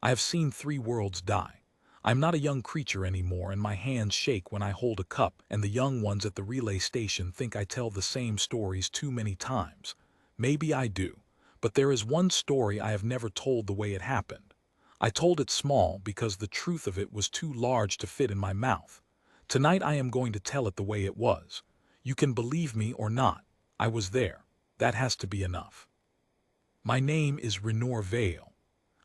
I have seen 3 worlds die. I am not a young creature anymore, and my hands shake when I hold a cup, and the young ones at the relay station think I tell the same stories too many times. Maybe I do, but there is one story I have never told the way it happened. I told it small because the truth of it was too large to fit in my mouth. Tonight I am going to tell it the way it was. You can believe me or not. I was there. That has to be enough. My name is Renor Vale.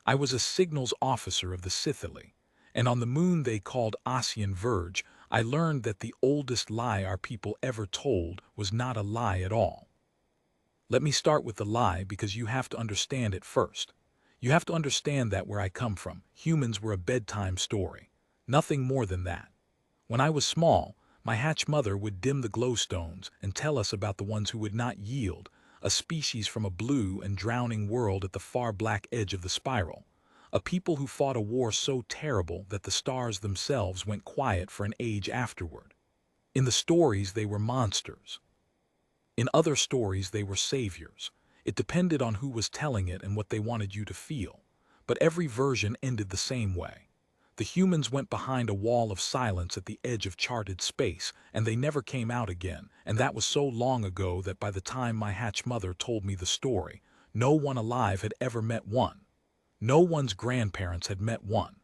I was a signals officer of the Scythily, and on the moon they called Ossian Verge, I learned that the oldest lie our people ever told was not a lie at all. Let me start with the lie because you have to understand it first. You have to understand that where I come from, humans were a bedtime story. Nothing more than that. When I was small, my hatch mother would dim the glowstones and tell us about the ones who would not yield, a species from a blue and drowning world at the far black edge of the spiral, a people who fought a war so terrible that the stars themselves went quiet for an age afterward. In the stories, they were monsters. In other stories, they were saviors. It depended on who was telling it and what they wanted you to feel. But every version ended the same way. The humans went behind a wall of silence at the edge of charted space, and they never came out again, and that was so long ago that by the time my hatch mother told me the story, no one alive had ever met one. No one's grandparents had met one.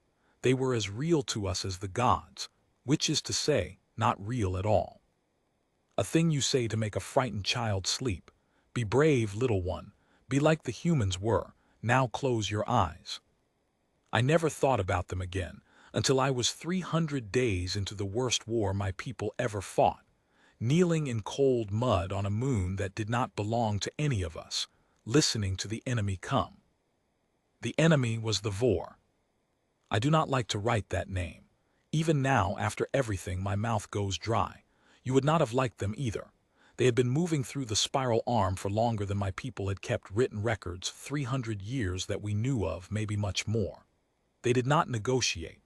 They were as real to us as the gods, which is to say, not real at all. A thing you say to make a frightened child sleep. Be brave, little one. Be like the humans were. Now close your eyes. I never thought about them again, until I was 300 days into the worst war my people ever fought, kneeling in cold mud on a moon that did not belong to any of us, listening to the enemy come. The enemy was the Vor. I do not like to write that name. Even now, after everything, my mouth goes dry. You would not have liked them either. They had been moving through the spiral arm for longer than my people had kept written records, 300 years that we knew of, maybe much more. They did not negotiate.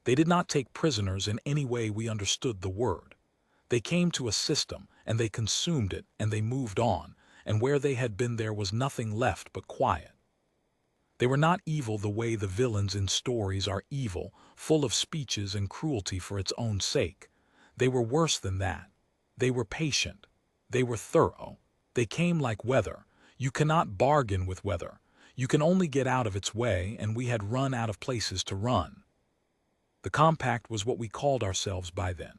They did not take prisoners in any way we understood the word. They came to a system, and they consumed it, and they moved on, and where they had been there was nothing left but quiet. They were not evil the way the villains in stories are evil, full of speeches and cruelty for its own sake. They were worse than that. They were patient. They were thorough. They came like weather. You cannot bargain with weather. You can only get out of its way, and we had run out of places to run. The compact was what we called ourselves by then.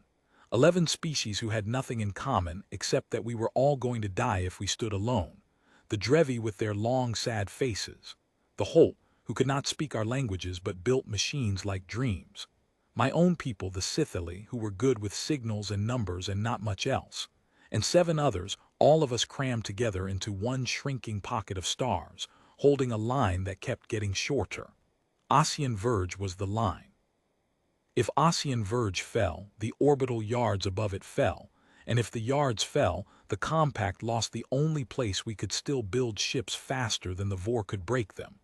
11 species who had nothing in common except that we were all going to die if we stood alone. The Drevi with their long, sad faces. The Holt, who could not speak our languages but built machines like dreams. My own people, the Scythily, who were good with signals and numbers and not much else. And 7 others, all of us crammed together into one shrinking pocket of stars, holding a line that kept getting shorter. Ossian Verge was the line. If Ossian Verge fell, the orbital yards above it fell, and if the yards fell, the compact lost the only place we could still build ships faster than the Vor could break them.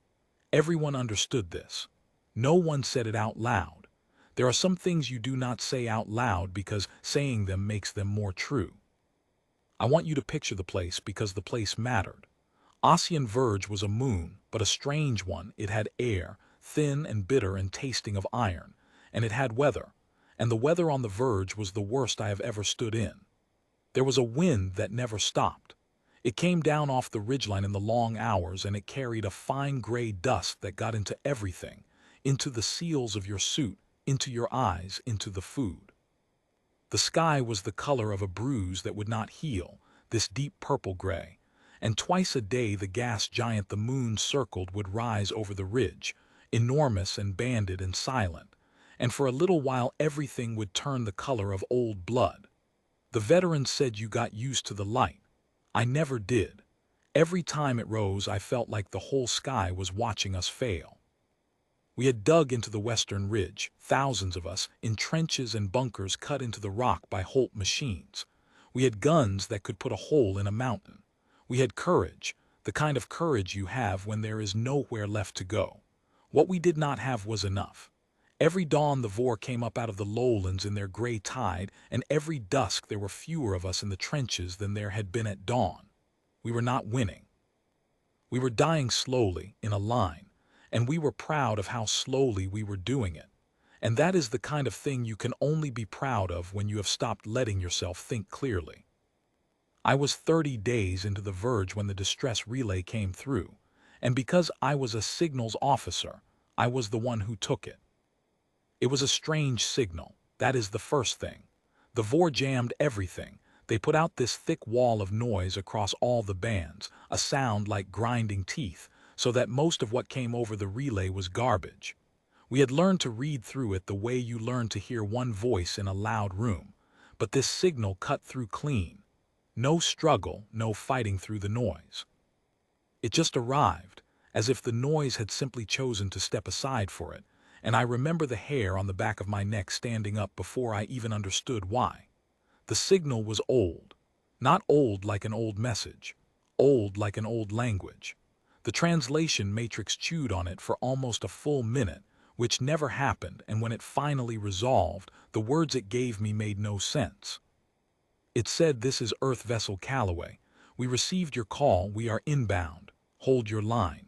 Everyone understood this. No one said it out loud. There are some things you do not say out loud because saying them makes them more true. I want you to picture the place because the place mattered. Ossian Verge was a moon, but a strange one. It had air, thin and bitter and tasting of iron, and it had weather, and the weather on the verge was the worst I have ever stood in. There was a wind that never stopped. It came down off the ridgeline in the long hours, and it carried a fine gray dust that got into everything, into the seals of your suit, into your eyes, into the food. The sky was the color of a bruise that would not heal, this deep purple gray, and twice a day the gas giant the moon circled would rise over the ridge, enormous and banded and silent, and for a little while everything would turn the color of old blood. The veterans said you got used to the light. I never did. Every time it rose, I felt like the whole sky was watching us fail. We had dug into the western ridge, thousands of us, in trenches and bunkers cut into the rock by Holt machines. We had guns that could put a hole in a mountain. We had courage, the kind of courage you have when there is nowhere left to go. What we did not have was enough. Every dawn the Vor came up out of the lowlands in their gray tide, and every dusk there were fewer of us in the trenches than there had been at dawn. We were not winning. We were dying slowly, in a line, and we were proud of how slowly we were doing it. And that is the kind of thing you can only be proud of when you have stopped letting yourself think clearly. I was 30 days into the verge when the distress relay came through, and because I was a signals officer, I was the one who took it. It was a strange signal, that is the first thing. The VOR jammed everything. They put out this thick wall of noise across all the bands, a sound like grinding teeth, so that most of what came over the relay was garbage. We had learned to read through it the way you learn to hear one voice in a loud room, but this signal cut through clean. No struggle, no fighting through the noise. It just arrived, as if the noise had simply chosen to step aside for it, and I remember the hair on the back of my neck standing up before I even understood why. The signal was old. Not old like an old message. Old like an old language. The translation matrix chewed on it for almost a full minute, which never happened, and when it finally resolved, the words it gave me made no sense. It said, "This is Earth Vessel Callaway. We received your call. We are inbound. Hold your line."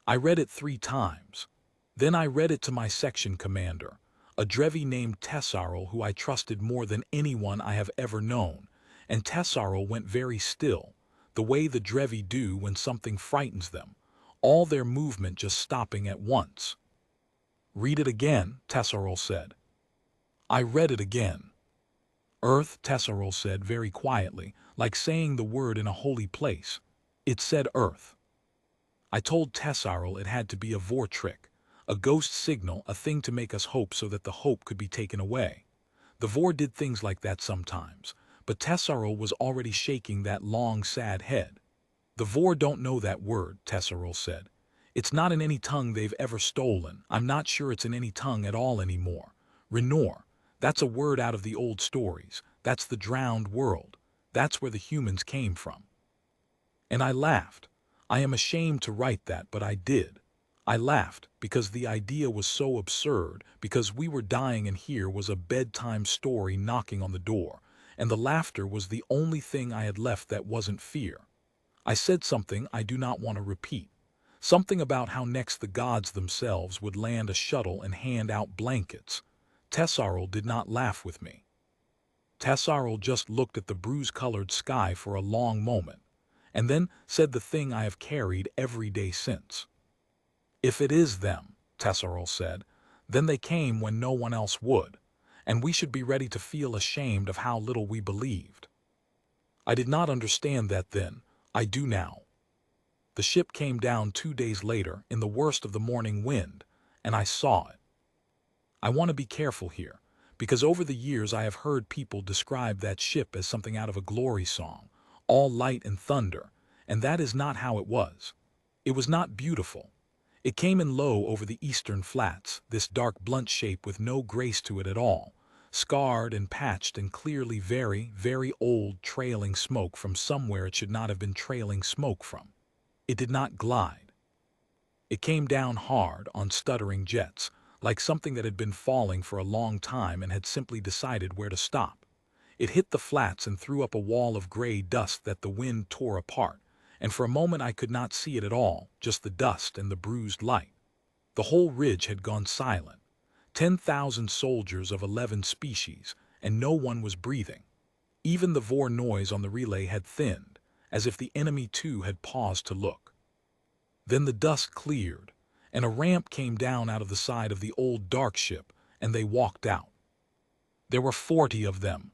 I read it 3 times. Then I read it to my section commander, a Drevi named Tessarl who I trusted more than anyone I have ever known, and Tessarl went very still, the way the Drevi do when something frightens them, all their movement just stopping at once. "Read it again," Tessarl said. I read it again. "Earth," Tessarl said very quietly, like saying the word in a holy place. It said Earth. I told Tessarl it had to be a VOR trick, a ghost signal, a thing to make us hope so that the hope could be taken away. The VOR did things like that sometimes, but Tessarl was already shaking that long, sad head. "The VOR don't know that word," Tessarl said. "It's not in any tongue they've ever stolen. I'm not sure it's in any tongue at all anymore. Renor. That's a word out of the old stories. That's the drowned world. That's where the humans came from." And I laughed. I am ashamed to write that, but I did. I laughed because the idea was so absurd, because we were dying and here was a bedtime story knocking on the door, and the laughter was the only thing I had left that wasn't fear. I said something I do not want to repeat. Something about how next the gods themselves would land a shuttle and hand out blankets. Tessarl did not laugh with me. Tessarl just looked at the bruise-colored sky for a long moment, and then said the thing I have carried every day since. "If it is them," Tessarl said, "then they came when no one else would, and we should be ready to feel ashamed of how little we believed." I did not understand that then. I do now. The ship came down 2 days later in the worst of the morning wind, and I saw it. I want to be careful here, because over the years I have heard people describe that ship as something out of a glory song, all light and thunder, and that is not how it was. It was not beautiful. It came in low over the eastern flats, this dark blunt shape with no grace to it at all, scarred and patched and clearly very, very old, trailing smoke from somewhere it should not have been trailing smoke from. It did not glide. It came down hard on stuttering jets, like something that had been falling for a long time and had simply decided where to stop. It hit the flats and threw up a wall of gray dust that the wind tore apart, and for a moment I could not see it at all, just the dust and the bruised light. The whole ridge had gone silent. 10,000 soldiers of 11 species, and no one was breathing. Even the VOR noise on the relay had thinned, as if the enemy too had paused to look. Then the dust cleared, and a ramp came down out of the side of the old dark ship, and they walked out. There were 40 of them.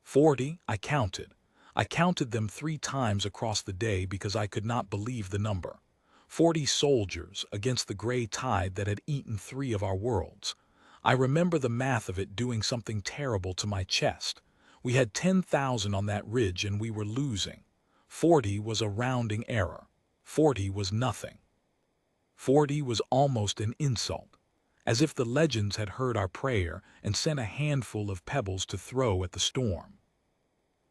40, I counted. I counted them 3 times across the day because I could not believe the number. 40 soldiers against the gray tide that had eaten 3 of our worlds. I remember the math of it doing something terrible to my chest. We had 10,000 on that ridge and we were losing. 40 was a rounding error. 40 was nothing. 40 was almost an insult, as if the legends had heard our prayer and sent a handful of pebbles to throw at the storm.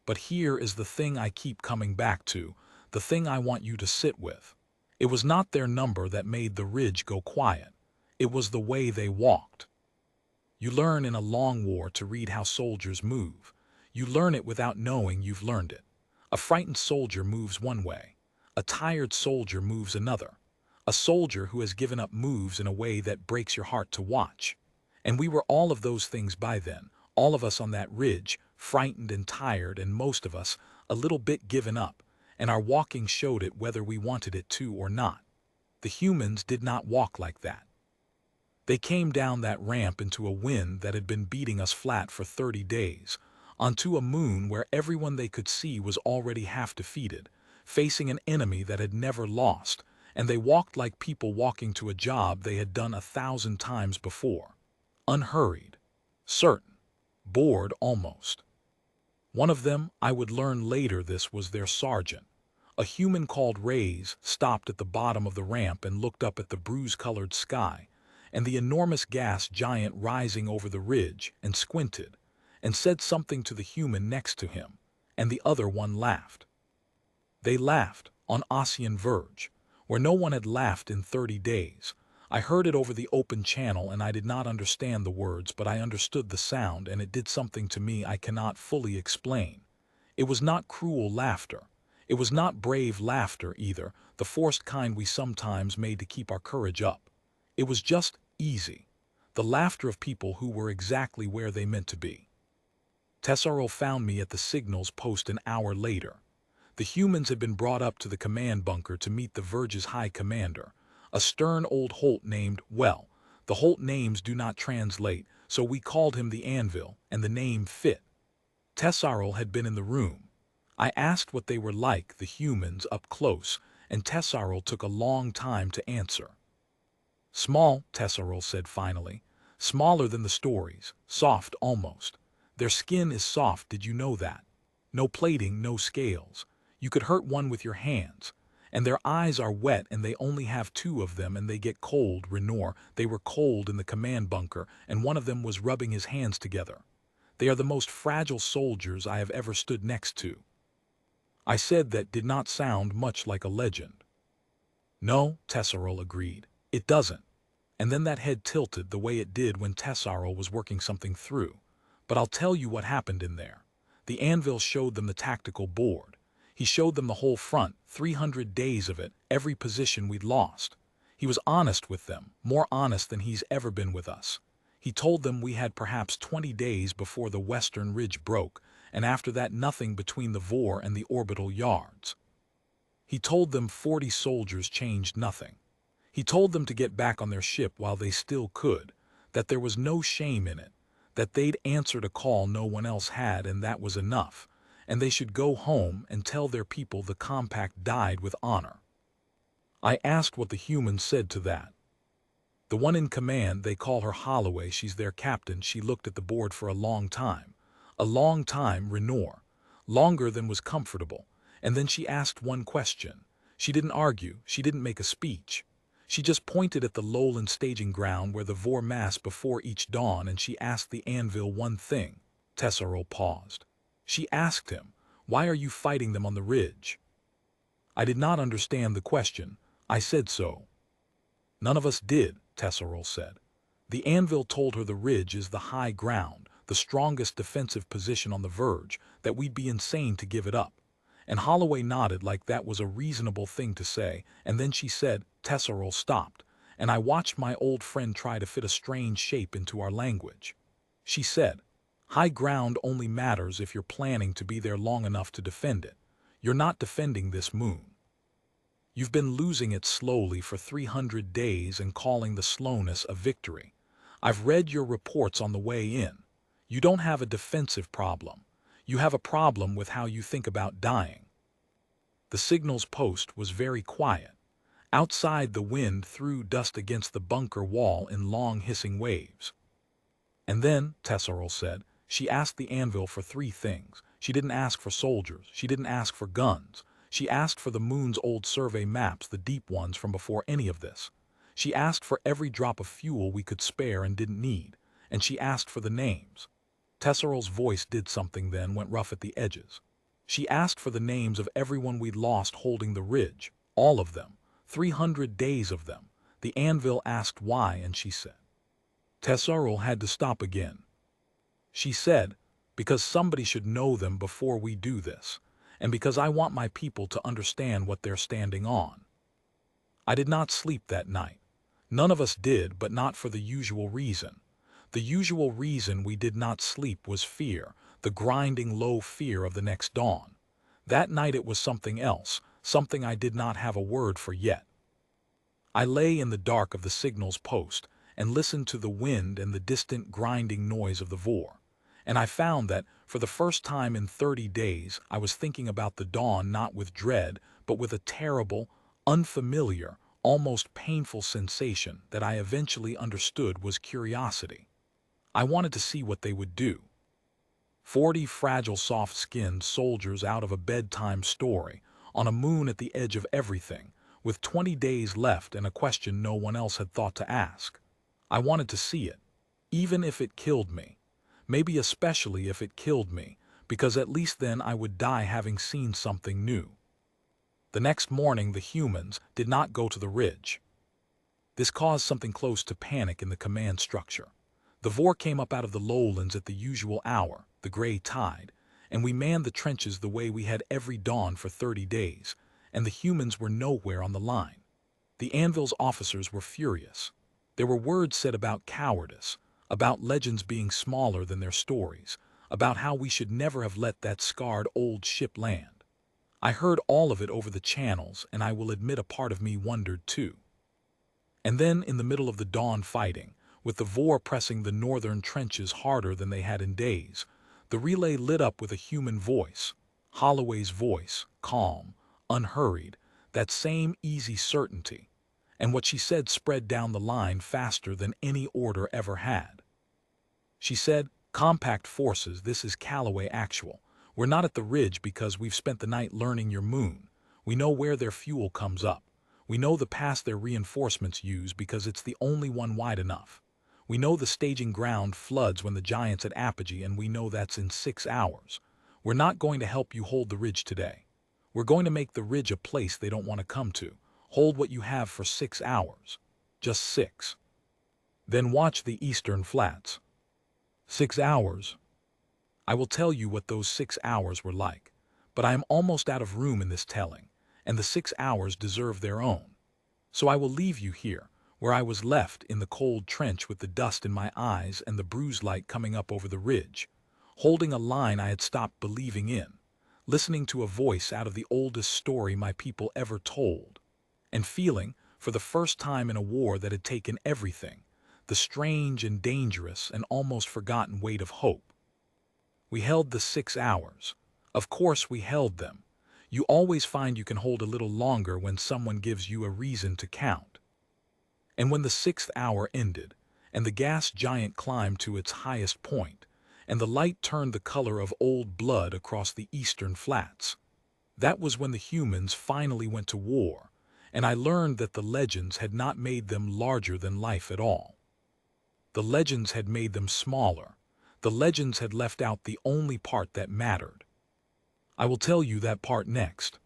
But here is the thing I keep coming back to, the thing I want you to sit with. It was not their number that made the ridge go quiet. It was the way they walked. You learn in a long war to read how soldiers move. You learn it without knowing you've learned it. A frightened soldier moves one way. A tired soldier moves another. A soldier who has given up moves in a way that breaks your heart to watch. And we were all of those things by then, all of us on that ridge, frightened and tired, and most of us a little bit given up, and our walking showed it whether we wanted it to or not. The humans did not walk like that. They came down that ramp into a wind that had been beating us flat for 30 days, onto a moon where everyone they could see was already half defeated, facing an enemy that had never lost, and they walked like people walking to a job they had done 1,000 times before. Unhurried, certain, bored almost. One of them, I would learn later this was their sergeant. A human called Reyes stopped at the bottom of the ramp and looked up at the bruise-colored sky, and the enormous gas giant rising over the ridge, and squinted, and said something to the human next to him, and the other one laughed. They laughed, on Ossian Verge, where no one had laughed in 30 days. I heard it over the open channel and I did not understand the words, but I understood the sound and it did something to me I cannot fully explain. It was not cruel laughter. It was not brave laughter either, the forced kind we sometimes made to keep our courage up. It was just easy. The laughter of people who were exactly where they meant to be. Tesoro found me at the signals post an hour later. The humans had been brought up to the command bunker to meet the Verge's high commander, a stern old Holt named, well, the Holt names do not translate, so we called him the Anvil, and the name fit. Tesoro had been in the room. I asked what they were like, the humans, up close, and Tesoro took a long time to answer. Small, Tesoro said finally. Smaller than the stories, soft almost. Their skin is soft, did you know that? No plating, no scales. You could hurt one with your hands. And their eyes are wet and they only have 2 of them and they get cold, Renor. They were cold in the command bunker and one of them was rubbing his hands together. They are the most fragile soldiers I have ever stood next to. I said that did not sound much like a legend. No, Tesoro agreed. It doesn't. And then that head tilted the way it did when Tesoro was working something through. But I'll tell you what happened in there. The Anvil showed them the tactical board. He showed them the whole front, 300 days of it, every position we'd lost. He was honest with them, more honest than he's ever been with us. He told them we had perhaps 20 days before the western ridge broke, and after that nothing between the Vor and the orbital yards. He told them 40 soldiers changed nothing. He told them to get back on their ship while they still could, that there was no shame in it, that they'd answered a call no one else had and that was enough, and they should go home and tell their people the compact died with honor. I asked what the humans said to that. The one in command, they call her Holloway, she's their captain, she looked at the board for a long time, Renor, longer than was comfortable, and then she asked one question. She didn't argue, she didn't make a speech. She just pointed at the lowland staging ground where the Vor massed before each dawn and she asked the Anvil one thing. Tesoro paused. She asked him, why are you fighting them on the ridge? I did not understand the question. I said so. None of us did, Tesoro said. The Anvil told her the ridge is the high ground, the strongest defensive position on the verge, that we'd be insane to give it up. And Holloway nodded like that was a reasonable thing to say, and then she said, Tesoro stopped, and I watched my old friend try to fit a strange shape into our language. She said, high ground only matters if you're planning to be there long enough to defend it. You're not defending this moon. You've been losing it slowly for 300 days and calling the slowness a victory. I've read your reports on the way in. You don't have a defensive problem. You have a problem with how you think about dying. The signals post was very quiet. Outside, the wind threw dust against the bunker wall in long hissing waves. And then, Tesoro said, she asked the Anvil for 3 things. She didn't ask for soldiers. She didn't ask for guns. She asked for the moon's old survey maps, the deep ones from before any of this. She asked for every drop of fuel we could spare and didn't need. And she asked for the names. Tesoro's voice did something then, went rough at the edges. She asked for the names of everyone we'd lost holding the ridge, all of them, 300 days of them. The Anvil asked why, and she said. Tesoro had to stop again. She said, because somebody should know them before we do this, and because I want my people to understand what they're standing on. I did not sleep that night. None of us did, but not for the usual reason. The usual reason we did not sleep was fear, the grinding low fear of the next dawn. That night it was something else, something I did not have a word for yet. I lay in the dark of the signals post and listened to the wind and the distant grinding noise of the Vor. And I found that, for the first time in 30 days, I was thinking about the dawn not with dread, but with a terrible, unfamiliar, almost painful sensation that I eventually understood was curiosity. I wanted to see what they would do. 40 fragile soft-skinned soldiers out of a bedtime story, on a moon at the edge of everything, with 20 days left and a question no one else had thought to ask. I wanted to see it, even if it killed me. Maybe especially if it killed me, because at least then I would die having seen something new. The next morning the humans did not go to the ridge. This caused something close to panic in the command structure. The Vor came up out of the lowlands at the usual hour, the gray tide, and we manned the trenches the way we had every dawn for 30 days, and the humans were nowhere on the line. The Anvil's officers were furious. There were words said about cowardice, about legends being smaller than their stories, about how we should never have let that scarred old ship land. I heard all of it over the channels, and I will admit a part of me wondered too. And then, in the middle of the dawn fighting, with the Vor pressing the northern trenches harder than they had in days, the relay lit up with a human voice, Holloway's voice, calm, unhurried, that same easy certainty, and what she said spread down the line faster than any order ever had. She said, "Compact forces, this is Callaway Actual. We're not at the ridge because we've spent the night learning your moon. We know where their fuel comes up. We know the pass their reinforcements use because it's the only one wide enough. We know the staging ground floods when the Giant's at apogee, and we know that's in 6 hours. We're not going to help you hold the ridge today. We're going to make the ridge a place they don't want to come to. Hold what you have for 6 hours. Just 6. Then watch the eastern flats. 6 hours. I will tell you what those 6 hours were like, but I am almost out of room in this telling, and the 6 hours deserve their own. So I will leave you here, where I was left in the cold trench with the dust in my eyes and the bruise light coming up over the ridge, holding a line I had stopped believing in, listening to a voice out of the oldest story my people ever told, and feeling, for the first time in a war that had taken everything, the strange and dangerous and almost forgotten weight of hope. We held the 6 hours. Of course we held them. You always find you can hold a little longer when someone gives you a reason to count. And when the 6th hour ended, and the gas giant climbed to its highest point, and the light turned the color of old blood across the eastern flats, that was when the humans finally went to war, and I learned that the legends had not made them larger than life at all. The legends had made them smaller. The legends had left out the only part that mattered. I will tell you that part next.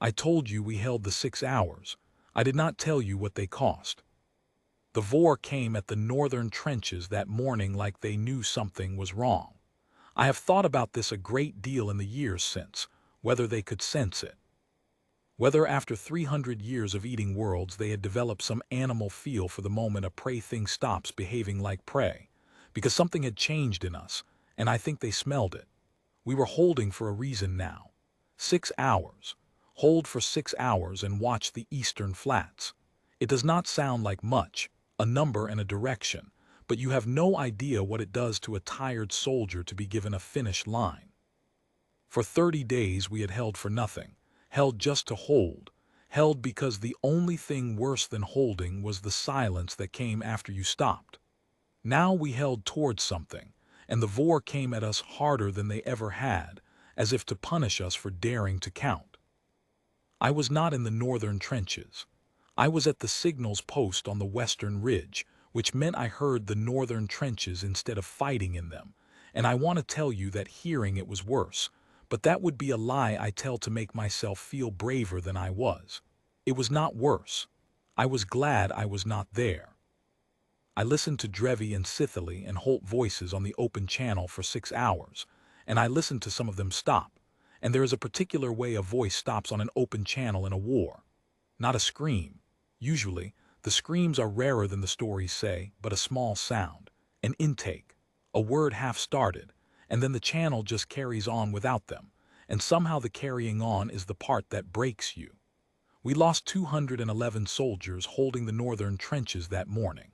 I told you we held the 6 hours. I did not tell you what they cost. The Vor came at the northern trenches that morning like they knew something was wrong. I have thought about this a great deal in the years since, whether they could sense it. Whether after 300 years of eating worlds they had developed some animal feel for the moment a prey thing stops behaving like prey, because something had changed in us, and I think they smelled it. We were holding for a reason now. 6 hours. Hold for 6 hours and watch the eastern flats. It does not sound like much, a number and a direction, but you have no idea what it does to a tired soldier to be given a finish line. For 30 days we had held for nothing, held just to hold, held because the only thing worse than holding was the silence that came after you stopped. Now we held towards something, and the Vor came at us harder than they ever had, as if to punish us for daring to count. I was not in the northern trenches. I was at the signals post on the western ridge, which meant I heard the northern trenches instead of fighting in them, and I want to tell you that hearing it was worse, but that would be a lie I tell to make myself feel braver than I was. It was not worse. I was glad I was not there. I listened to Drevi and Sithily and Holt voices on the open channel for 6 hours, and I listened to some of them stop, and there is a particular way a voice stops on an open channel in a war. Not a scream, Usually, the screams are rarer than the stories say, but a small sound, an intake, a word half started, and then the channel just carries on without them, and somehow the carrying on is the part that breaks you. We lost 211 soldiers holding the northern trenches that morning.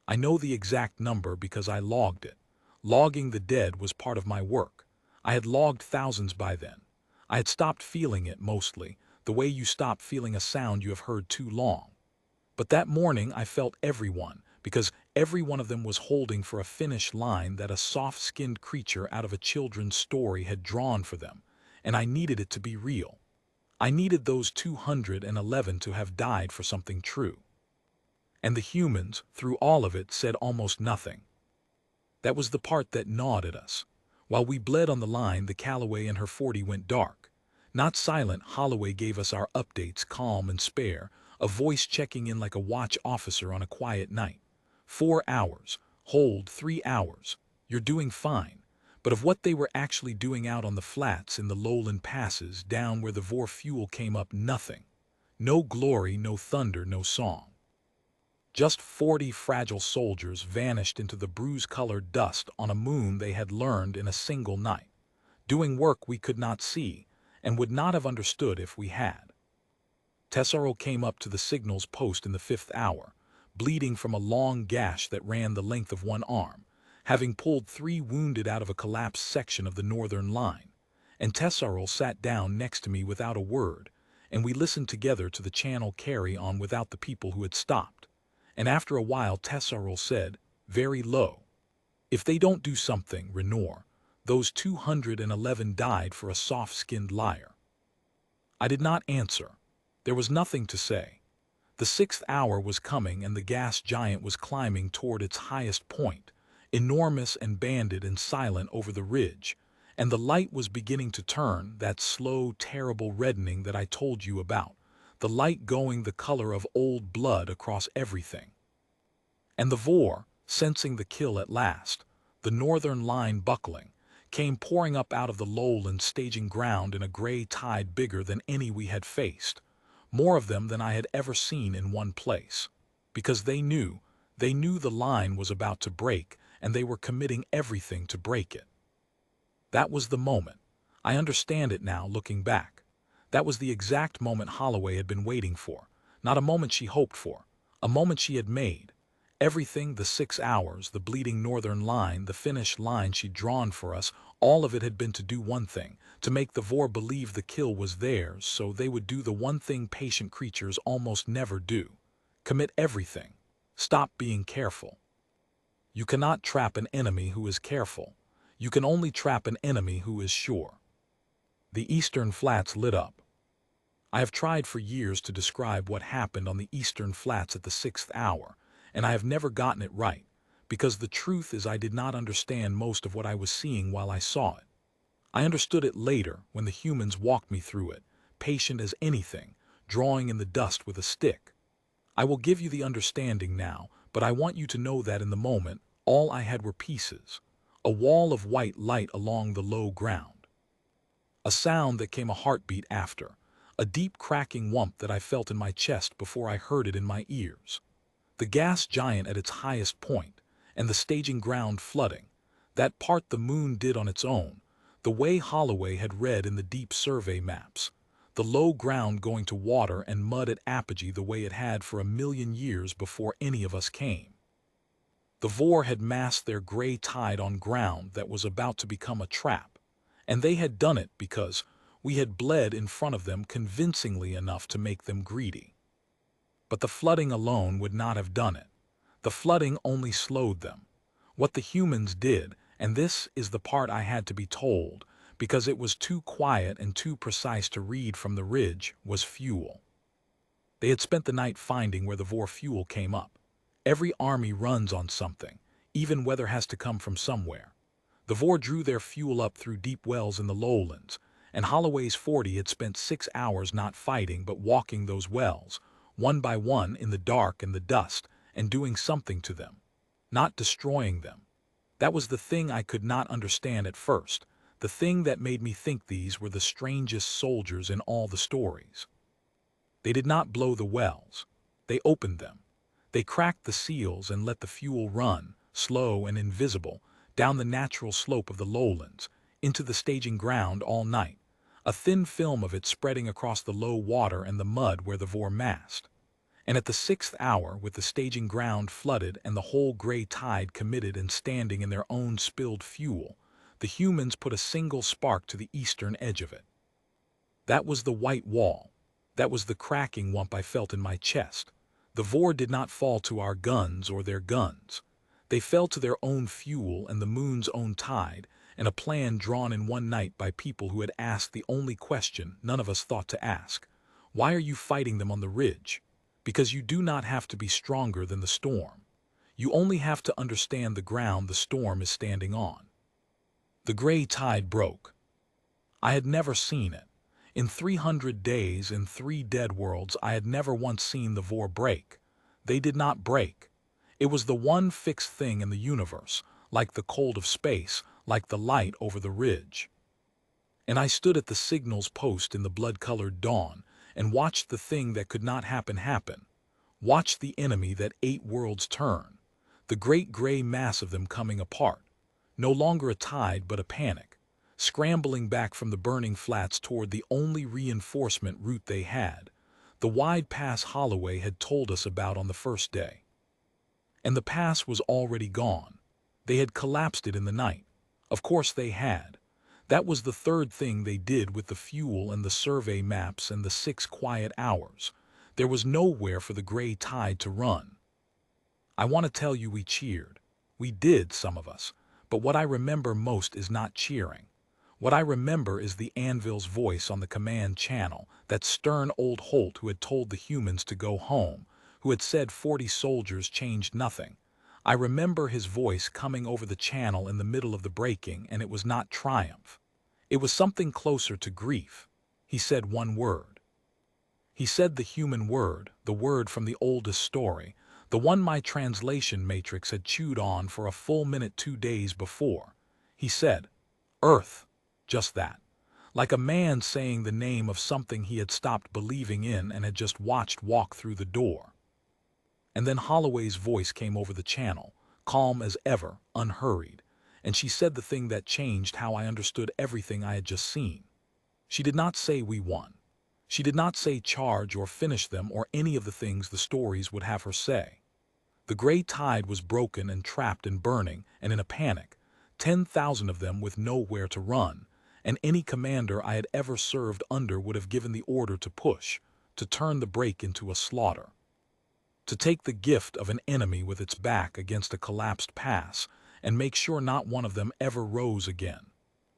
I know the exact number because I logged it. Logging the dead was part of my work. I had logged thousands by then. I had stopped feeling it mostly, the way you stop feeling a sound you have heard too long. But that morning I felt everyone, because every one of them was holding for a finish line that a soft-skinned creature out of a children's story had drawn for them, and I needed it to be real. I needed those 211 to have died for something true. And the humans, through all of it, said almost nothing. That was the part that gnawed at us. While we bled on the line, the Callaway and her 40 went dark. Not silent, Holloway gave us our updates, calm and spare, a voice checking in like a watch officer on a quiet night. 4 hours. Hold, 3 hours. You're doing fine. But of what they were actually doing out on the flats in the lowland passes, down where the Vor fuel came up, nothing. No glory, no thunder, no song. Just 40 fragile soldiers vanished into the bruise-colored dust on a moon they had learned in a single night, doing work we could not see and would not have understood if we had. Tesoro came up to the signals post in the 5th hour, bleeding from a long gash that ran the length of one arm, having pulled 3 wounded out of a collapsed section of the northern line, and Tesoro sat down next to me without a word, and we listened together to the channel carry on without the people who had stopped. And after a while Tesoro said, very low, "If they don't do something, Renor, those 211 died for a soft-skinned liar." I did not answer. There was nothing to say. The 6th hour was coming and the gas giant was climbing toward its highest point, enormous and banded and silent over the ridge, and the light was beginning to turn, that slow, terrible reddening that I told you about, the light going the color of old blood across everything. And the Vor, sensing the kill at last, the northern line buckling, came pouring up out of the lowland staging ground in a gray tide bigger than any we had faced, more of them than I had ever seen in one place, because they knew the line was about to break and they were committing everything to break it. That was the moment. I understand it now, looking back. That was the exact moment Holloway had been waiting for, not a moment she hoped for, a moment she had made. Everything, the 6 hours, the bleeding northern line, the finish line she'd drawn for us, all of it had been to do one thing, to make the Vor believe the kill was theirs, so they would do the one thing patient creatures almost never do. Commit everything. Stop being careful. You cannot trap an enemy who is careful. You can only trap an enemy who is sure. The eastern flats lit up. I have tried for years to describe what happened on the eastern flats at the 6th hour, and I have never gotten it right, because the truth is I did not understand most of what I was seeing while I saw it. I understood it later when the humans walked me through it, patient as anything, drawing in the dust with a stick. I will give you the understanding now, but I want you to know that in the moment, all I had were pieces, a wall of white light along the low ground. A sound that came a heartbeat after, a deep cracking whump that I felt in my chest before I heard it in my ears. The gas giant at its highest point, and the staging ground flooding, that part the moon did on its own, the way Holloway had read in the deep survey maps, the low ground going to water and mud at apogee the way it had for 1,000,000 years before any of us came. The Vor had massed their gray tide on ground that was about to become a trap, and they had done it because we had bled in front of them convincingly enough to make them greedy. But the flooding alone would not have done it. The flooding only slowed them. What the humans did, and this is the part I had to be told, because it was too quiet and too precise to read from the ridge, was fuel. They had spent the night finding where the Vor fuel came up. Every army runs on something, even weather has to come from somewhere. The Vor drew their fuel up through deep wells in the lowlands, and Holloway's 40 had spent 6 hours not fighting but walking those wells, one by one in the dark and the dust, and doing something to them, not destroying them. That was the thing I could not understand at first, the thing that made me think these were the strangest soldiers in all the stories. They did not blow the wells. They opened them. They cracked the seals and let the fuel run, slow and invisible, down the natural slope of the lowlands, into the staging ground all night, a thin film of it spreading across the low water and the mud where the Vor massed. And at the 6th hour, with the staging ground flooded and the whole gray tide committed and standing in their own spilled fuel, the humans put a single spark to the eastern edge of it. That was the white wall. That was the cracking whump I felt in my chest. The Vor did not fall to our guns or their guns. They fell to their own fuel and the moon's own tide, and a plan drawn in one night by people who had asked the only question none of us thought to ask. Why are you fighting them on the ridge? Because you do not have to be stronger than the storm. You only have to understand the ground the storm is standing on. The gray tide broke. I had never seen it. In 300 days, in 3 dead worlds, I had never once seen the Vor break. They did not break. It was the one fixed thing in the universe, like the cold of space, like the light over the ridge. And I stood at the signals post in the blood-colored dawn, and watched the thing that could not happen, watched the enemy that 8 worlds turn, the great gray mass of them coming apart, no longer a tide but a panic, scrambling back from the burning flats toward the only reinforcement route they had, the wide pass Holloway had told us about on the first day. And the pass was already gone. They had collapsed it in the night. Of course they had. That was the third thing they did with the fuel and the survey maps and the 6 quiet hours. There was nowhere for the gray tide to run. I want to tell you we cheered. We did, some of us. But what I remember most is not cheering. What I remember is the Anvil's voice on the command channel, that stern old Holt who had told the humans to go home, who had said 40 soldiers changed nothing. I remember his voice coming over the channel in the middle of the breaking, and it was not triumph. It was something closer to grief. He said one word. He said the human word, the word from the oldest story, the one my translation matrix had chewed on for a full minute 2 days before. He said, Earth, just that. Like a man saying the name of something he had stopped believing in and had just watched walk through the door. And then Holloway's voice came over the channel, calm as ever, unhurried, and she said the thing that changed how I understood everything I had just seen. She did not say we won. She did not say charge or finish them or any of the things the stories would have her say. The gray tide was broken and trapped and burning, and in a panic, 10,000 of them with nowhere to run, and any commander I had ever served under would have given the order to push, to turn the break into a slaughter. To take the gift of an enemy with its back against a collapsed pass and make sure not one of them ever rose again.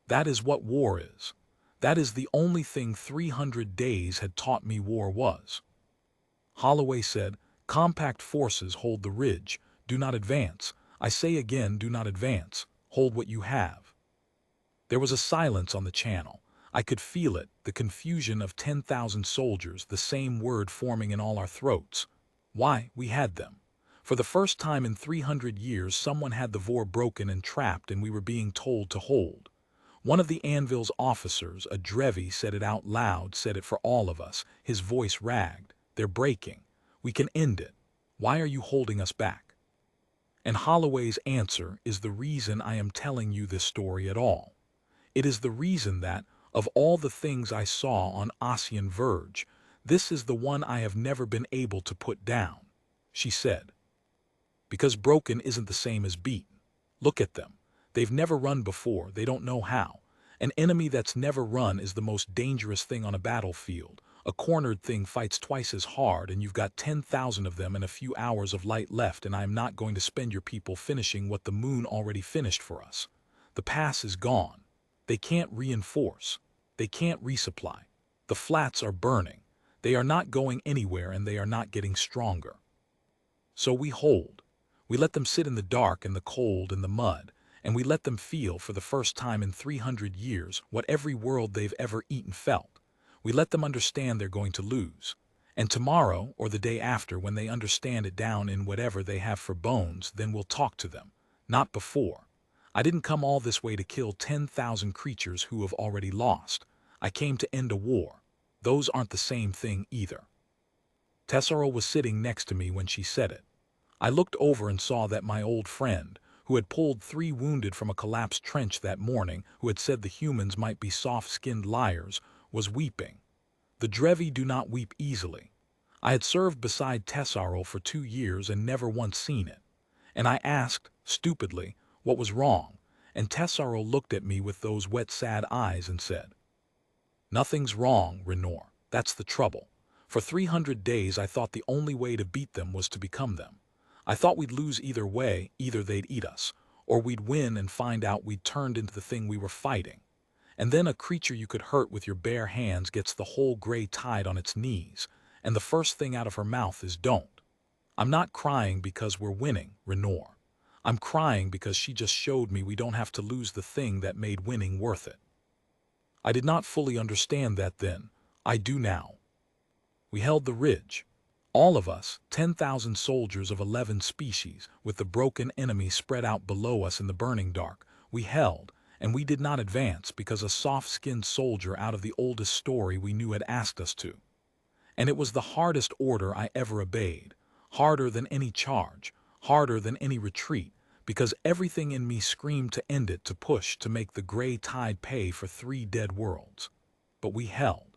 That is what war is. That is the only thing 300 days had taught me war was. Holloway said, compact forces hold the ridge, do not advance. I say again, do not advance, hold what you have. There was a silence on the channel. I could feel it, the confusion of 10,000 soldiers, the same word forming in all our throats. Why, we had them. For the first time in 300 years, someone had the Vor broken and trapped, and we were being told to hold. One of the Anvil's officers, a Drevi, said it out loud, said it for all of us. His voice ragged. They're breaking. We can end it. Why are you holding us back? And Holloway's answer is the reason I am telling you this story at all. It is the reason that, of all the things I saw on Ossian Verge, this is the one I have never been able to put down, she said. Because broken isn't the same as beaten. Look at them. They've never run before, they don't know how. An enemy that's never run is the most dangerous thing on a battlefield. A cornered thing fights twice as hard, and you've got 10,000 of them and a few hours of light left, and I am not going to spend your people finishing what the moon already finished for us. The pass is gone. They can't reinforce. They can't resupply. The flats are burning. They are not going anywhere, and they are not getting stronger. So we hold. We let them sit in the dark and the cold and the mud, and we let them feel for the first time in 300 years what every world they've ever eaten felt. We let them understand they're going to lose. And tomorrow or the day after, when they understand it down in whatever they have for bones, then we'll talk to them. Not before. I didn't come all this way to kill 10,000 creatures who have already lost. I came to end a war. Those aren't the same thing either. Tessaro was sitting next to me when she said it. I looked over and saw that my old friend, who had pulled 3 wounded from a collapsed trench that morning, who had said the humans might be soft-skinned liars, was weeping. The Drevi do not weep easily. I had served beside Tessaro for 2 years and never once seen it. And I asked, stupidly, what was wrong, and Tessaro looked at me with those wet sad eyes and said, "Nothing's wrong, Renor. That's the trouble. For 300 days I thought the only way to beat them was to become them. I thought we'd lose either way, either they'd eat us, or we'd win and find out we'd turned into the thing we were fighting. And then a creature you could hurt with your bare hands gets the whole gray tide on its knees, and the first thing out of her mouth is don't. I'm not crying because we're winning, Renor. I'm crying because she just showed me we don't have to lose the thing that made winning worth it." I did not fully understand that then. I do now. We held the ridge. All of us, 10,000 soldiers of 11 species, with the broken enemy spread out below us in the burning dark, we held, and we did not advance because a soft-skinned soldier out of the oldest story we knew had asked us to. And it was the hardest order I ever obeyed, harder than any charge, harder than any retreat, because everything in me screamed to end it, to push, to make the gray tide pay for 3 dead worlds. But we held.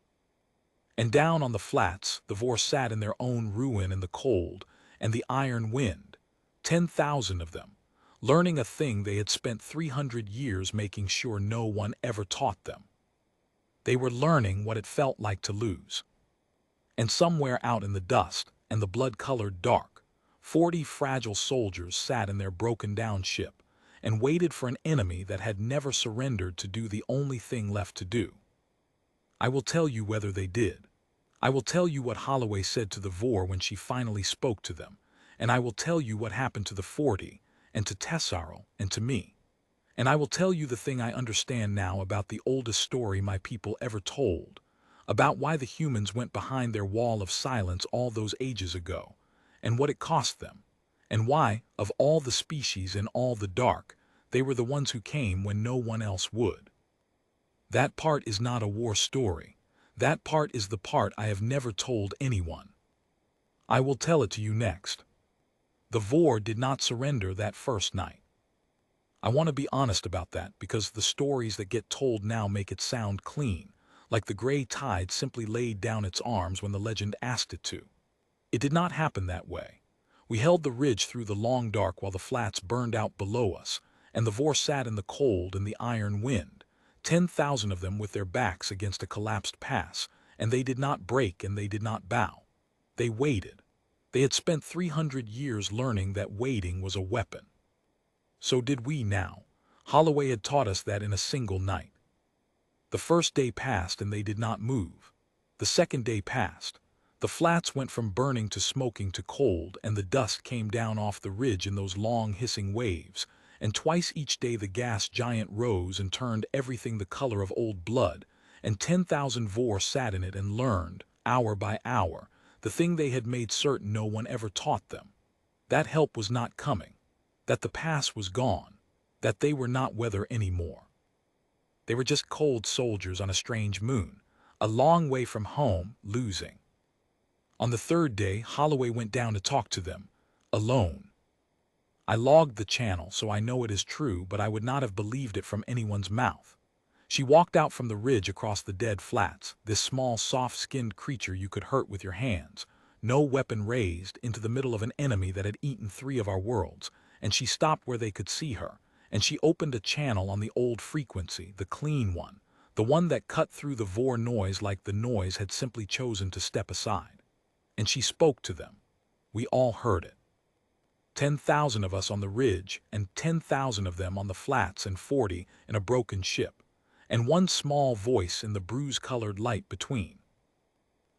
And down on the flats, the Vor sat in their own ruin in the cold and the iron wind, 10,000 of them, learning a thing they had spent 300 years making sure no one ever taught them. They were learning what it felt like to lose. And somewhere out in the dust and the blood-colored dark, 40 fragile soldiers sat in their broken-down ship and waited for an enemy that had never surrendered to do the only thing left to do. I will tell you whether they did. I will tell you what Holloway said to the Vor when she finally spoke to them, and I will tell you what happened to the 40, and to Tessaro, and to me. And I will tell you the thing I understand now about the oldest story my people ever told, about why the humans went behind their wall of silence all those ages ago, and what it cost them, and why, of all the species in all the dark, they were the ones who came when no one else would. That part is not a war story. That part is the part I have never told anyone. I will tell it to you next. The Vor did not surrender that first night. I want to be honest about that because the stories that get told now make it sound clean, like the gray tide simply laid down its arms when the legend asked it to. It did not happen that way. We held the ridge through the long dark while the flats burned out below us, and the Vor sat in the cold and the iron wind, 10,000 of them with their backs against a collapsed pass, and they did not break and they did not bow. They waited. They had spent 300 years learning that waiting was a weapon. So did we now. Holloway had taught us that in a single night. The first day passed and they did not move. The second day passed. The flats went from burning to smoking to cold, and the dust came down off the ridge in those long hissing waves, and twice each day the gas giant rose and turned everything the color of old blood, and 10,000 Vor sat in it and learned, hour by hour, the thing they had made certain no one ever taught them. That help was not coming, that the pass was gone, that they were not weather anymore. They were just cold soldiers on a strange moon, a long way from home, losing. On the third day, Holloway went down to talk to them, alone. I logged the channel, so I know it is true, but I would not have believed it from anyone's mouth. She walked out from the ridge across the dead flats, this small, soft-skinned creature you could hurt with your hands, no weapon raised, into the middle of an enemy that had eaten 3 of our worlds, and she stopped where they could see her, and she opened a channel on the old frequency, the clean one, the one that cut through the Vor noise like the noise had simply chosen to step aside. And she spoke to them. We all heard it. 10,000 of us on the ridge, and 10,000 of them on the flats, and 40 in a broken ship, and one small voice in the bruise-colored light between.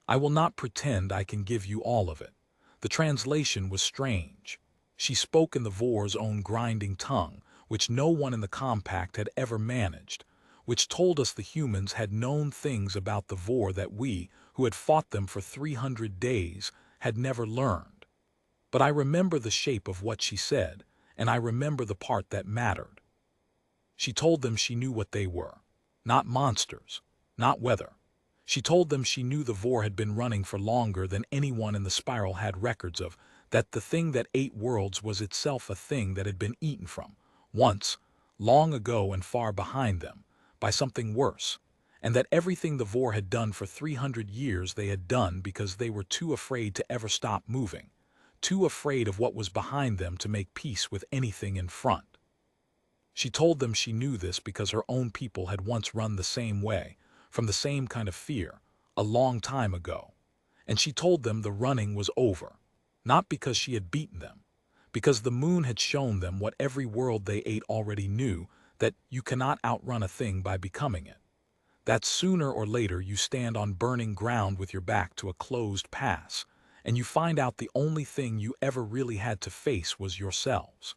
I will not pretend I can give you all of it. The translation was strange. She spoke in the Vor's own grinding tongue, which no one in the compact had ever managed, which told us the humans had known things about the Vor that we, who had fought them for 300 days, had never learned. But I remember the shape of what she said, and I remember the part that mattered. She told them she knew what they were. Not monsters, not weather. She told them she knew the Vor had been running for longer than anyone in the spiral had records of, that the thing that ate worlds was itself a thing that had been eaten from, once, long ago and far behind them, by something worse, and that everything the Vor had done for 300 years they had done because they were too afraid to ever stop moving, too afraid of what was behind them to make peace with anything in front. She told them she knew this because her own people had once run the same way, from the same kind of fear, a long time ago. And she told them the running was over, not because she had beaten them, because the moon had shown them what every world they ate already knew, that you cannot outrun a thing by becoming it. That sooner or later you stand on burning ground with your back to a closed pass, and you find out the only thing you ever really had to face was yourselves.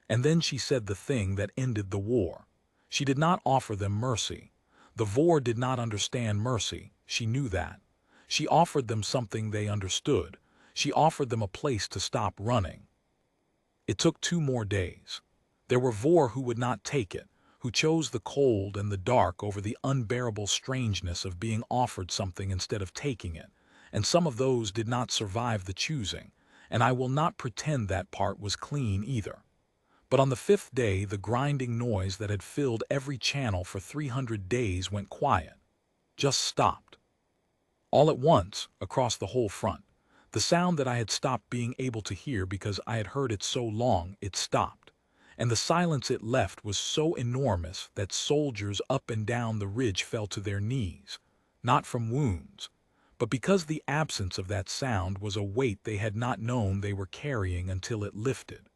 And then she said the thing that ended the war. She did not offer them mercy. The Vor did not understand mercy, she knew that. She offered them something they understood. She offered them a place to stop running. It took 2 more days. There were Vor who would not take it, who chose the cold and the dark over the unbearable strangeness of being offered something instead of taking it, and some of those did not survive the choosing, and I will not pretend that part was clean either. But on the 5th day, the grinding noise that had filled every channel for 300 days went quiet, just stopped. All at once, across the whole front, the sound that I had stopped being able to hear because I had heard it so long, it stopped. And the silence it left was so enormous that soldiers up and down the ridge fell to their knees, not from wounds, but because the absence of that sound was a weight they had not known they were carrying until it lifted.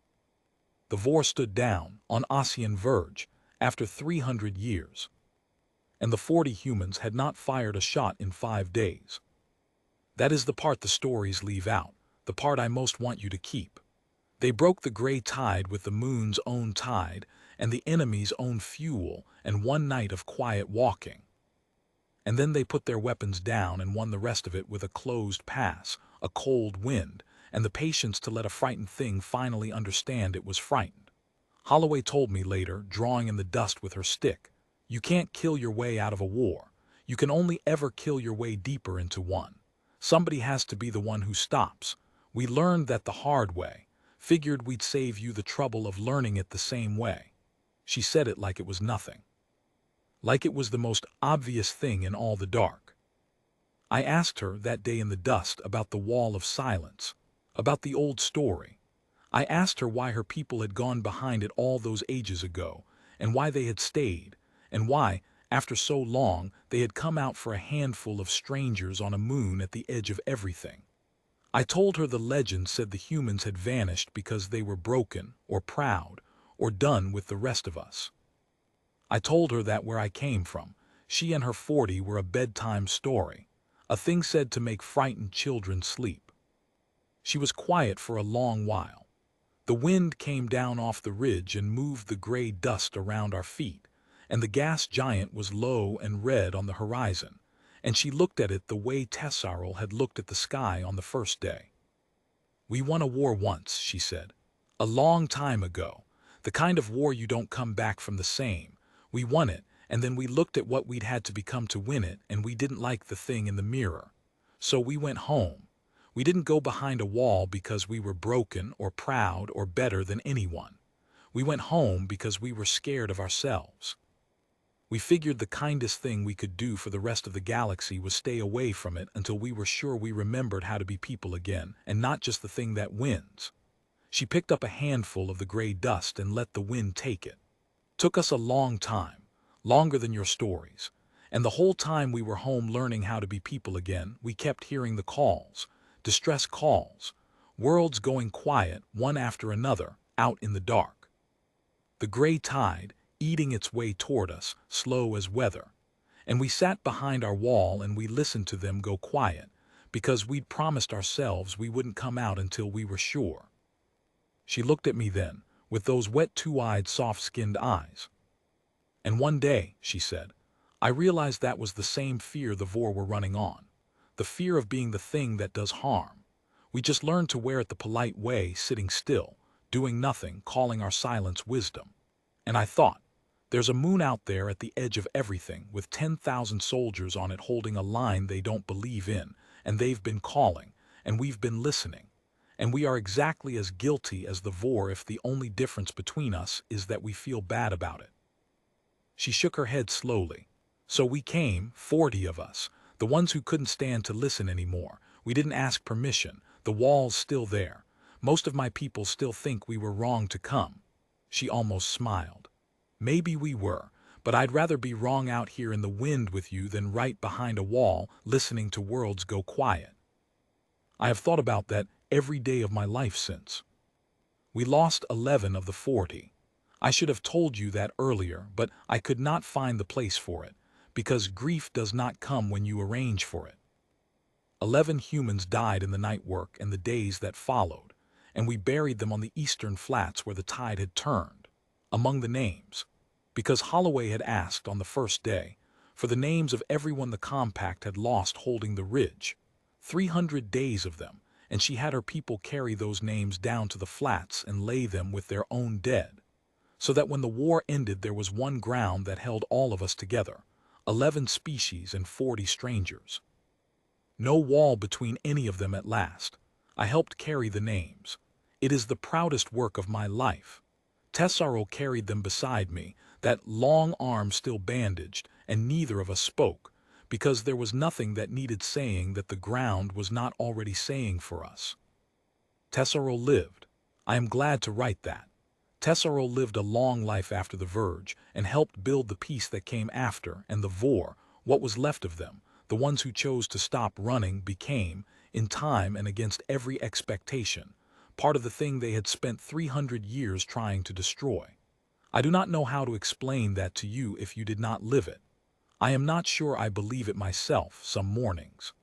The Vor stood down, on Ossian verge, after 300 years. And the 40 humans had not fired a shot in 5 days. That is the part the stories leave out, the part I most want you to keep. They broke the gray tide with the moon's own tide and the enemy's own fuel and 1 night of quiet walking. And then they put their weapons down and won the rest of it with a closed pass, a cold wind, and the patience to let a frightened thing finally understand it was frightened. Holloway told me later, drawing in the dust with her stick, "You can't kill your way out of a war. You can only ever kill your way deeper into one. Somebody has to be the one who stops. We learned that the hard way. Figured we'd save you the trouble of learning it the same way." She said it like it was nothing. Like it was the most obvious thing in all the dark. I asked her that day in the dust about the wall of silence, about the old story. I asked her why her people had gone behind it all those ages ago, and why they had stayed, and why, after so long, they had come out for a handful of strangers on a moon at the edge of everything. I told her the legend said the humans had vanished because they were broken, or proud, or done with the rest of us. I told her that where I came from, she and her 40 were a bedtime story, a thing said to make frightened children sleep. She was quiet for a long while. The wind came down off the ridge and moved the gray dust around our feet, and the gas giant was low and red on the horizon, and she looked at it the way Tessarol had looked at the sky on the first day. "We won a war once," she said. "A long time ago. The kind of war you don't come back from the same. We won it, and then we looked at what we'd had to become to win it, and we didn't like the thing in the mirror. So we went home. We didn't go behind a wall because we were broken or proud or better than anyone. We went home because we were scared of ourselves. We figured the kindest thing we could do for the rest of the galaxy was stay away from it until we were sure we remembered how to be people again, and not just the thing that wins." She picked up a handful of the gray dust and let the wind take it. "Took us a long time, longer than your stories. And the whole time we were home learning how to be people again, we kept hearing the calls, distress calls, worlds going quiet one after another, out in the dark. The gray tide, eating its way toward us, slow as weather. And we sat behind our wall and we listened to them go quiet, because we'd promised ourselves we wouldn't come out until we were sure." She looked at me then, with those wet 2-eyed soft-skinned eyes. "And one day," she said, "I realized that was the same fear the Vor were running on. The fear of being the thing that does harm. We just learned to wear it the polite way, sitting still, doing nothing, calling our silence wisdom. And I thought, There's a moon out there at the edge of everything, with 10,000 soldiers on it holding a line they don't believe in, and they've been calling, and we've been listening. And we are exactly as guilty as the Vor if the only difference between us is that we feel bad about it. She shook her head slowly. So we came, 40 of us, the ones who couldn't stand to listen anymore. We didn't ask permission. The wall's still there. Most of my people still think we were wrong to come. She almost smiled. Maybe we were, but I'd rather be wrong out here in the wind with you than right behind a wall listening to worlds go quiet. I have thought about that every day of my life since. We lost 11 of the 40. I should have told you that earlier, but I could not find the place for it, because grief does not come when you arrange for it. 11 humans died in the night work and the days that followed, and we buried them on the eastern flats where the tide had turned. Among the names, because Holloway had asked on the first day for the names of everyone the compact had lost holding the ridge, 300 days of them, and she had her people carry those names down to the flats and lay them with their own dead, so that when the war ended there was one ground that held all of us together, 11 species and 40 strangers. No wall between any of them at last. I helped carry the names. It is the proudest work of my life. Tessaro carried them beside me, that long arm still bandaged, and neither of us spoke, because there was nothing that needed saying that the ground was not already saying for us. Tessaro lived. I am glad to write that. Tessaro lived a long life after the Verge, and helped build the peace that came after, and the Vor, what was left of them, the ones who chose to stop running, became, in time and against every expectation, part of the thing they had spent 300 years trying to destroy. I do not know how to explain that to you if you did not live it. I am not sure I believe it myself some mornings.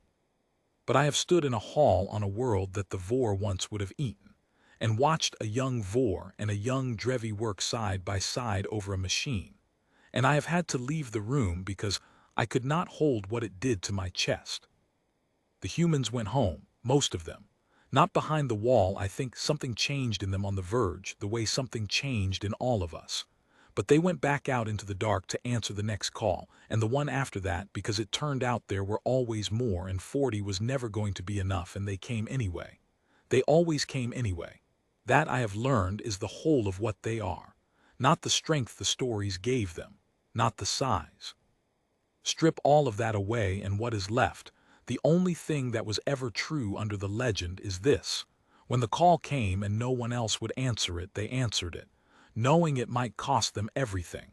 But I have stood in a hall on a world that the Vor once would have eaten, and watched a young Vor and a young Drevi work side by side over a machine, and I have had to leave the room because I could not hold what it did to my chest. The humans went home, most of them. Not behind the wall. I think something changed in them on the Verge, the way something changed in all of us. But they went back out into the dark to answer the next call, and the one after that, because it turned out there were always more and 40 was never going to be enough, and they came anyway. They always came anyway. That I have learned is the whole of what they are. Not the strength the stories gave them, not the size. Strip all of that away and what is left, the only thing that was ever true under the legend is this. When the call came and no one else would answer it, they answered it, knowing it might cost them everything.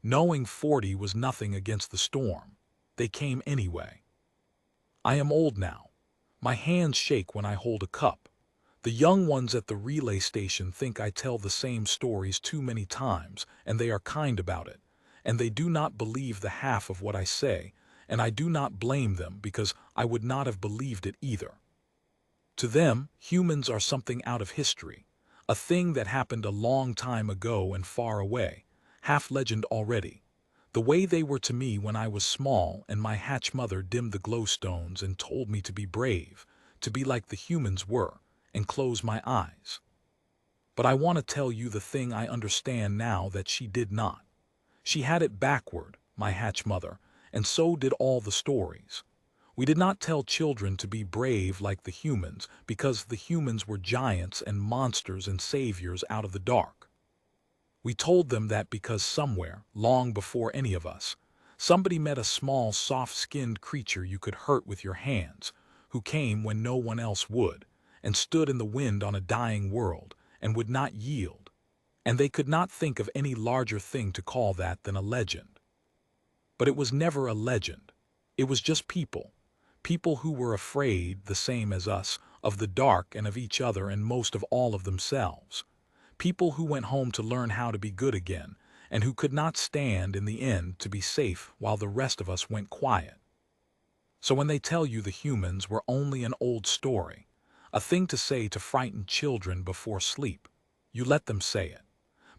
Knowing 40 was nothing against the storm. They came anyway. I am old now. My hands shake when I hold a cup. The young ones at the relay station think I tell the same stories too many times, and they are kind about it, and they do not believe the half of what I say, and I do not blame them because I would not have believed it either. To them, humans are something out of history, a thing that happened a long time ago and far away, half legend already. The way they were to me when I was small and my hatch mother dimmed the glowstones and told me to be brave, to be like the humans were, and close my eyes. But I want to tell you the thing I understand now that she did not. She had it backward, my hatch mother, and so did all the stories. We did not tell children to be brave like the humans because the humans were giants and monsters and saviors out of the dark. We told them that because somewhere, long before any of us, somebody met a small, soft-skinned creature you could hurt with your hands, who came when no one else would, and stood in the wind on a dying world, and would not yield. And they could not think of any larger thing to call that than a legend. But it was never a legend. It was just people. People who were afraid, the same as us, of the dark and of each other and most of all of themselves. People who went home to learn how to be good again, and who could not stand in the end to be safe while the rest of us went quiet. So when they tell you the humans were only an old story, a thing to say to frighten children before sleep, you let them say it.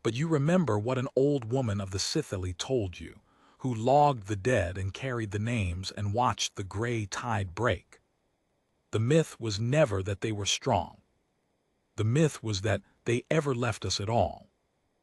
But you remember what an old woman of the Scythili told you, who logged the dead and carried the names and watched the gray tide break. The myth was never that they were strong. The myth was that they ever left us at all.